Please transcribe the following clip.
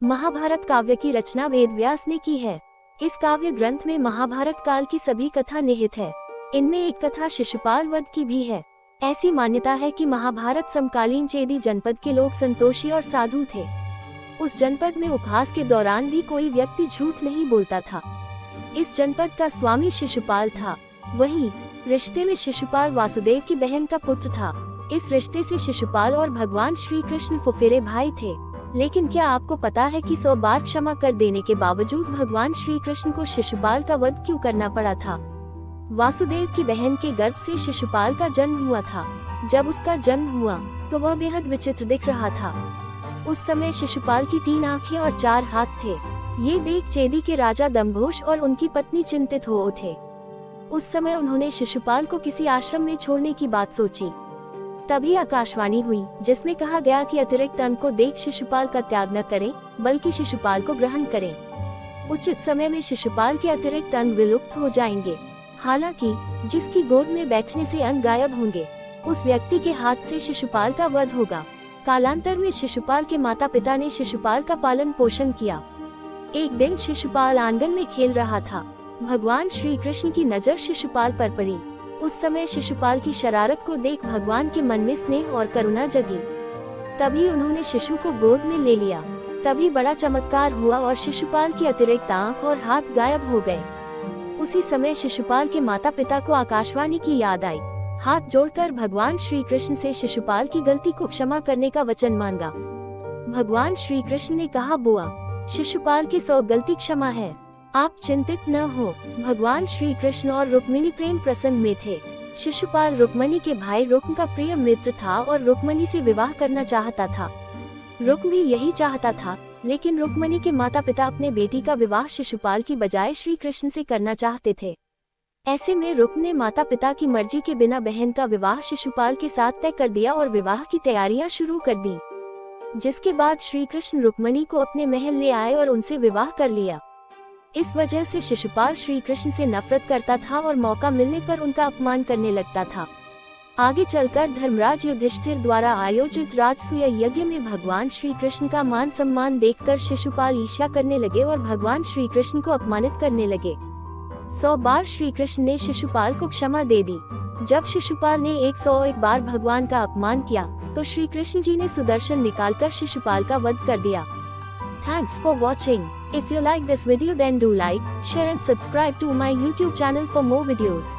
महाभारत काव्य की रचना वेद व्यास ने की है। इस काव्य ग्रंथ में महाभारत काल की सभी कथा निहित है। इनमें एक कथा शिशुपाल वध की भी है। ऐसी मान्यता है कि महाभारत समकालीन चेदी जनपद के लोग संतोषी और साधु थे। उस जनपद में उपहास के दौरान भी कोई व्यक्ति झूठ नहीं बोलता था। इस जनपद का स्वामी शिशुपाल था। वहीं रिश्ते में शिशुपाल वासुदेव की बहन का पुत्र था। इस रिश्ते से शिशुपाल और भगवान श्री कृष्ण फुफेरे भाई थे। लेकिन क्या आपको पता है कि 100 बार क्षमा कर देने के बावजूद भगवान श्री कृष्ण को शिशुपाल का वध क्यों करना पड़ा था? वासुदेव की बहन के गर्भ से शिशुपाल का जन्म हुआ था। जब उसका जन्म हुआ तो वह बेहद विचित्र दिख रहा था। उस समय शिशुपाल की 3 आंखें और 4 हाथ थे। ये देख चेदी के राजा दम्भोष और उनकी पत्नी चिंतित हो उठे। उस समय उन्होंने शिशुपाल को किसी आश्रम में छोड़ने की बात सोची। तभी आकाशवाणी हुई जिसमें कहा गया कि अतिरिक्त अंग को देख शिशुपाल का त्याग न करें, बल्कि शिशुपाल को ग्रहण करें। उचित समय में शिशुपाल के अतिरिक्त अंग विलुप्त हो जाएंगे। हालांकि जिसकी गोद में बैठने से अंग गायब होंगे, उस व्यक्ति के हाथ से शिशुपाल का वध होगा। कालांतर में शिशुपाल के माता पिता ने शिशुपाल का पालन पोषण किया। एक दिन शिशुपाल आंगन में खेल रहा था। भगवान श्री कृष्ण की नजर शिशुपाल पर पड़ी। उस समय शिशुपाल की शरारत को देख भगवान के मन में स्नेह और करुणा जगी। तभी उन्होंने शिशु को गोद में ले लिया। तभी बड़ा चमत्कार हुआ और शिशुपाल की अतिरिक्त आंख और हाथ गायब हो गए। उसी समय शिशुपाल के माता पिता को आकाशवाणी की याद आई। हाथ जोड़कर भगवान श्री कृष्ण से शिशुपाल की गलती को क्षमा करने का वचन मांगा। भगवान श्री कृष्ण ने कहा, बुआ, शिशुपाल की 100 गलती क्षमा है, आप चिंतित न हो। भगवान श्री कृष्ण और रुक्मिणी प्रेम प्रसंग में थे। शिशुपाल रुक्मिणी के भाई रुक्म का प्रिय मित्र था और रुक्मिणी से विवाह करना चाहता था। रुक्म भी यही चाहता था, लेकिन रुक्मिणी के माता पिता अपने बेटी का विवाह शिशुपाल की बजाय श्री कृष्ण से करना चाहते थे। ऐसे में रुक्म ने माता पिता की मर्जी के बिना बहन का विवाह शिशुपाल के साथ तय कर दिया और विवाह की तैयारियां शुरू कर दी। जिसके बाद श्री कृष्ण रुक्मिणी को अपने महल ले आए और उनसे विवाह कर लिया। इस वजह से शिशुपाल श्री कृष्ण से नफरत करता था और मौका मिलने पर उनका अपमान करने लगता था। आगे चलकर धर्मराज युधिष्ठिर द्वारा आयोजित राजसूय यज्ञ में भगवान श्री कृष्ण का मान सम्मान देखकर शिशुपाल ईर्ष्या करने लगे और भगवान श्री कृष्ण को अपमानित करने लगे। 100 बार श्री कृष्ण ने शिशुपाल को क्षमा दे दी। जब शिशुपाल ने 101 बार भगवान का अपमान किया तो श्री कृष्ण जी ने सुदर्शन निकालकर शिशुपाल का वध कर दिया। Thanks for watching. If you like this video then do like, share and subscribe to my YouTube channel for more videos.